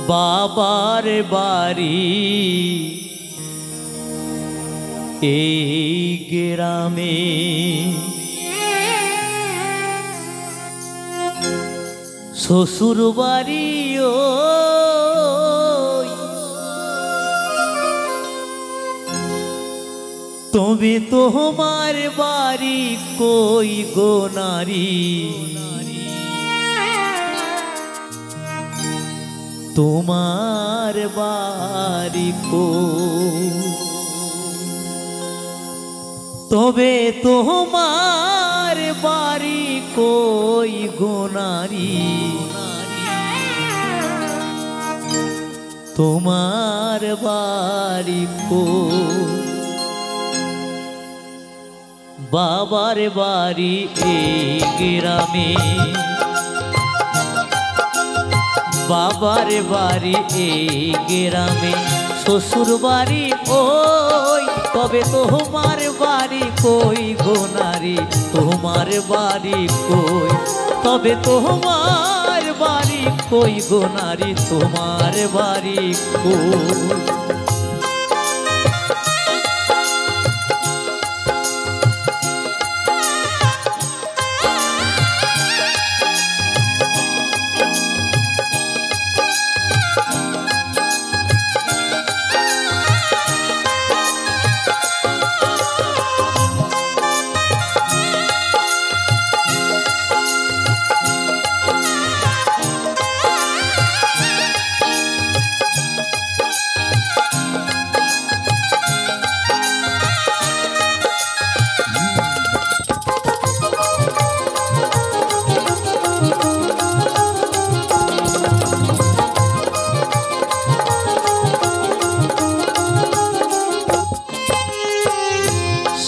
বাবার বাড়ি এই গ্রামে, শ্বশুর বাড়ি তবে তোমার বাড়ি কই গো নারী, তোমার বাড়ি কই, তবে তোমার বাড়ি কই গো নারী, তোমার বাড়ি কই। বাবার বাড়ি এই গ্রামে, বাবার বাড়ি এই গ্রামে, শ্বশুর বাড়ি ওই তবে তোমার বাড়ি কই গো নারী, তোমার বাড়ি কই, তবে তোমার বাড়ি কই গো নারী, তোমার বাড়ি কই।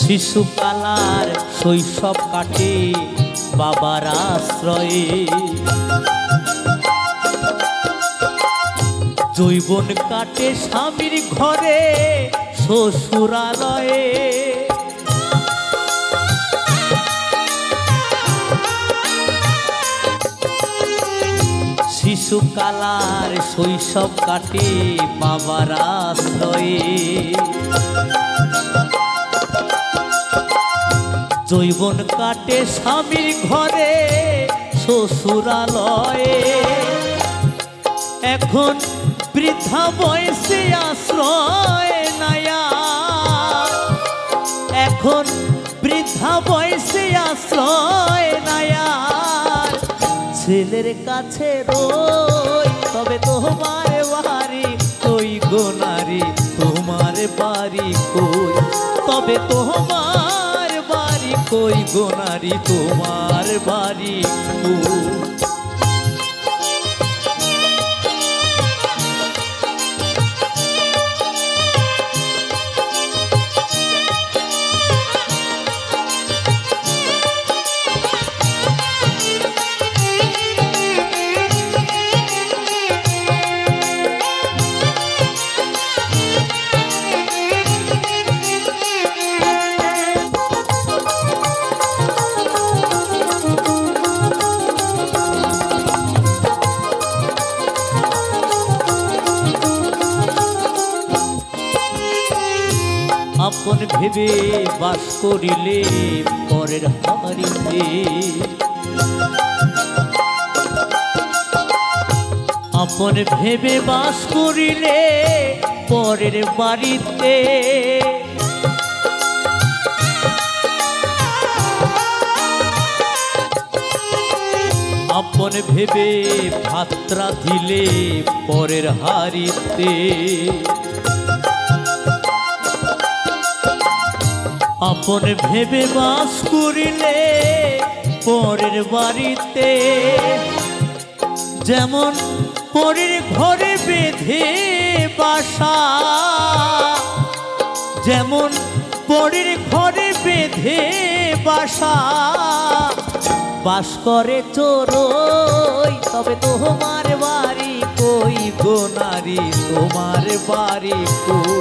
শিশুকালার শৈশব কাটে বাবার আশ্রয়ে, যৌবন কাটে স্বামীর ঘরে শ্বশুরালয়ে, শিশুকালার শৈশব কাটে বাবার আশ্রয়ে, যৌবন কাটে স্বামীর ঘরে শ্বশুরালয়ে, এখন বৃদ্ধা বয়সে আশ্রয় নায়া, এখন বৃদ্ধা বয়সে আশ্রয় নায়া, ছেলের কাছে রই তবে তোমার বাড়ি কই গো নারী, তোমার বাড়ি কই, তবে তোমার বাড়ি কই গো নারী, তোমার বাড়ি কই। আপন ভেবে বাস করিলে পরের হারিতে, আপন ভেবে বাস করিলে পরের বাড়িতে, আপন ভেবে ভাত রাঁধিলে পরের হারিতে, আপন ভেবে বাস করিলে পরের বাড়িতে, যেমন পরের ঘরে বেঁধে বাসা, যেমন পরের ঘরে বেঁধে বাসা, বাস করে চোরই তবে তোমার বাড়ি কই গো নারী, তোমার বাড়ি কই,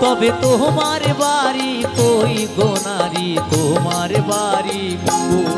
তবে তোমার বাড়ি কই গো নারী, তোমার বাড়ি কই।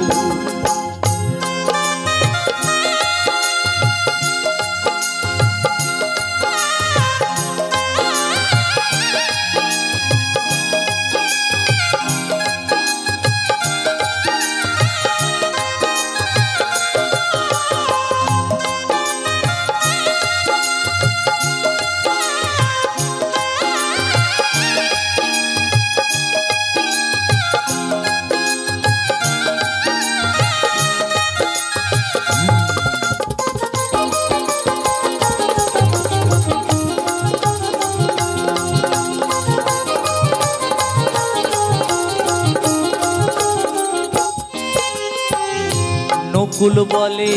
নকুল বলে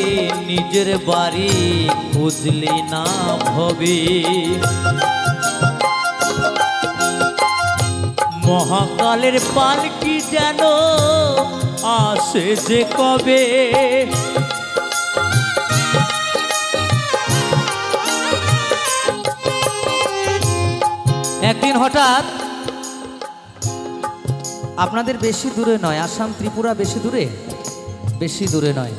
নিজের বাড়ি খুঁজলি না ভবে, মহাকালের পালকি যেন আসে যে কবে। একদিন হঠাৎ, আপনাদের বেশি দূরে নয়, আসাম ত্রিপুরা বেশি দূরে নয়,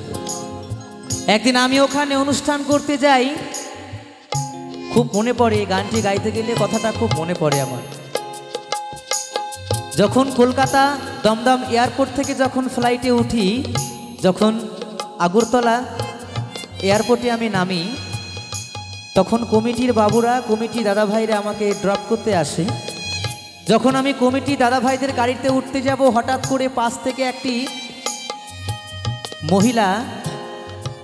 একদিন আমি ওখানে অনুষ্ঠান করতে যাই। খুব মনে পড়ে এই গানটি গাইতে গেলে, কথাটা খুব মনে পড়ে আমার। যখন কলকাতা দমদম এয়ারপোর্ট থেকে যখন ফ্লাইটে উঠি, যখন আগরতলা এয়ারপোর্টে আমি নামি, তখন কমিটির বাবুরা, কমিটি দাদাভাইরা আমাকে ড্রপ করতে আসে। যখন আমি কমিটি দাদাভাইদের গাড়িতে উঠতে যাব, হঠাৎ করে পাশ থেকে একটি মহিলা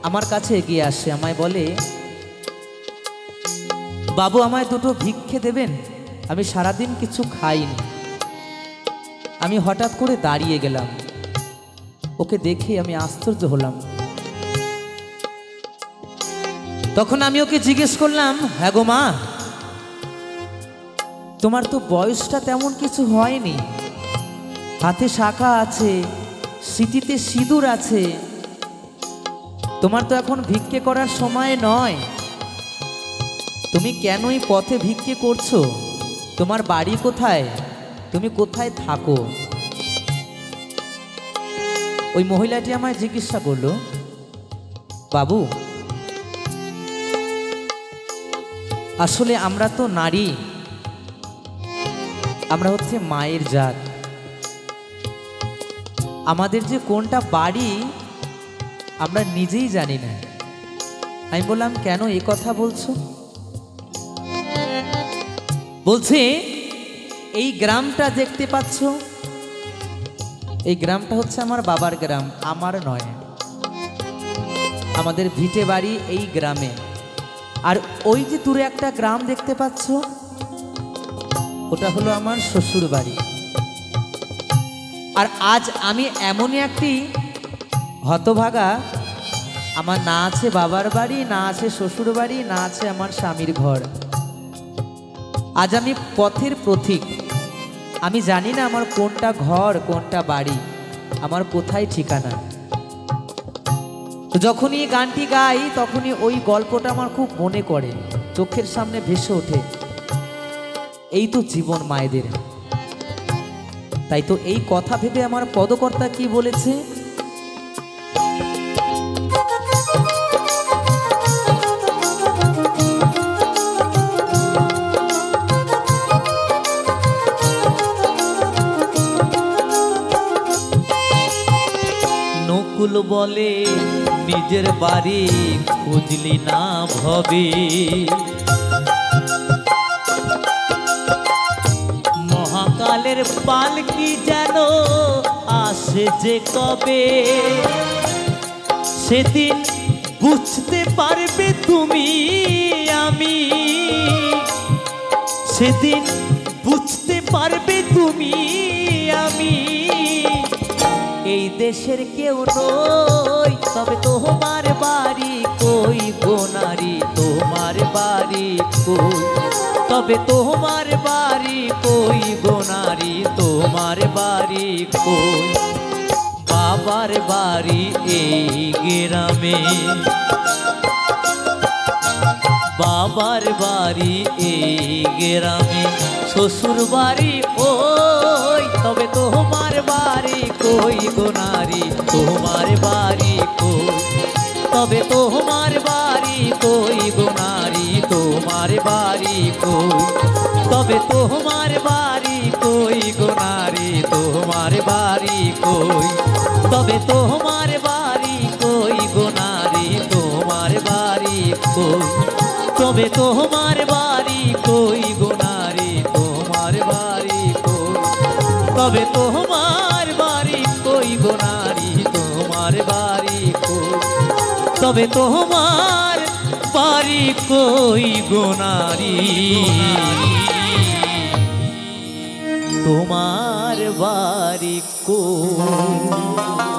আমার কাছে এগিয়ে আসে, আমায় বলে, বাবু আমায় দুটো ভিক্ষে দেবেন, আমি সারাদিন কিছু খাইনি। আমি হঠাৎ করে দাঁড়িয়ে গেলাম, ওকে দেখে আমি আশ্চর্য হলাম। তখন আমি ওকে জিজ্ঞেস করলাম, হ্যাঁ গো মা, তোমার তো বয়সটা তেমন কিছু হয়নি, হাতে শাখা আছে, স্মৃতিতে সিঁদুর আছে, তোমার তো এখন ভিক্ষে করার সময় নয়, তুমি কেনই পথে ভিক্ষে করছো? তোমার বাড়ি কোথায়? তুমি কোথায় থাকো? ওই মহিলাটি আমায় জিজ্ঞাসা করলো, বাবু আসলে আমরা তো নারী, আমরা হচ্ছে মায়ের জাত, আমাদের যে কোনটা বাড়ি আমরা নিজেই জানি না। আমি বললাম, কেন এই কথা বলছো? বলছে, এই গ্রামটা দেখতে পাচ্ছ, এই গ্রামটা হচ্ছে আমার বাবার গ্রাম, আমার নয়। আমাদের ভিটে বাড়ি এই গ্রামে। আর ওই যে দূরে একটা গ্রাম দেখতে পাচ্ছ, ওটা হলো আমার শ্বশুর বাড়ি। আর আজ আমি এমনই একটি হতভাগা, আমার না আছে বাবার বাড়ি, না আছে শ্বশুর বাড়ি, না আছে আমার স্বামীর ঘর। আজ আমি পথের পথিক, আমি জানি না আমার কোনটা ঘর কোনটা বাড়ি, আমার কোথায় ঠিকানা। তো যখনই এই গানটি গাই, তখনই ওই গল্পটা আমার খুব মনে করে, চোখের সামনে ভেসে ওঠে। এই তো জীবন মায়েদের। তাই তো এই কথা ভেবে আমার পদকর্তা কি বলেছে, নকুল বলে নিজের বাড়ি খুঁজলি না ভবে, মহাকালের পালকি যেন আসে যে কবে, সেদিন বুঝতে পারবে তুমি আমি, সেদিন বুঝতে পারবে তুমি আমি, এই দেশের কেউ নই, তবে তোমার বাড়ি কই গো নারী, তোমার বাড়ি কই, তবে তোমার বাড়ি কই গো নারী, তোমার বাড়ি কই। বাবার বাড়ি এই গ্রামে, বাবার বাড়ি এই গ্রামে, শ্বশুর বাড়ি ওই, তবে তোমার বাড়ি কই গো নারী, তোমার বাড়ি কই, তবে তোমার বাড়ি কই গো নারী, তোমার বাড়ি কই, তবে তোমার বাড়ি কই গো নারী, তোমার বাড়ি কই, তবে তোমার বাড়ি কই গো নারী, তোমার বাড়ি কই, তবে তোমার বাড়ি কই গো নারী, তোমার বাড়ি কই, তবে তোমার বাড়ি কই গো নারী, তোমার বাড়ি কই, তবে তোমার বাড়ি কই গো নারী, তোমার বাড়ি কই।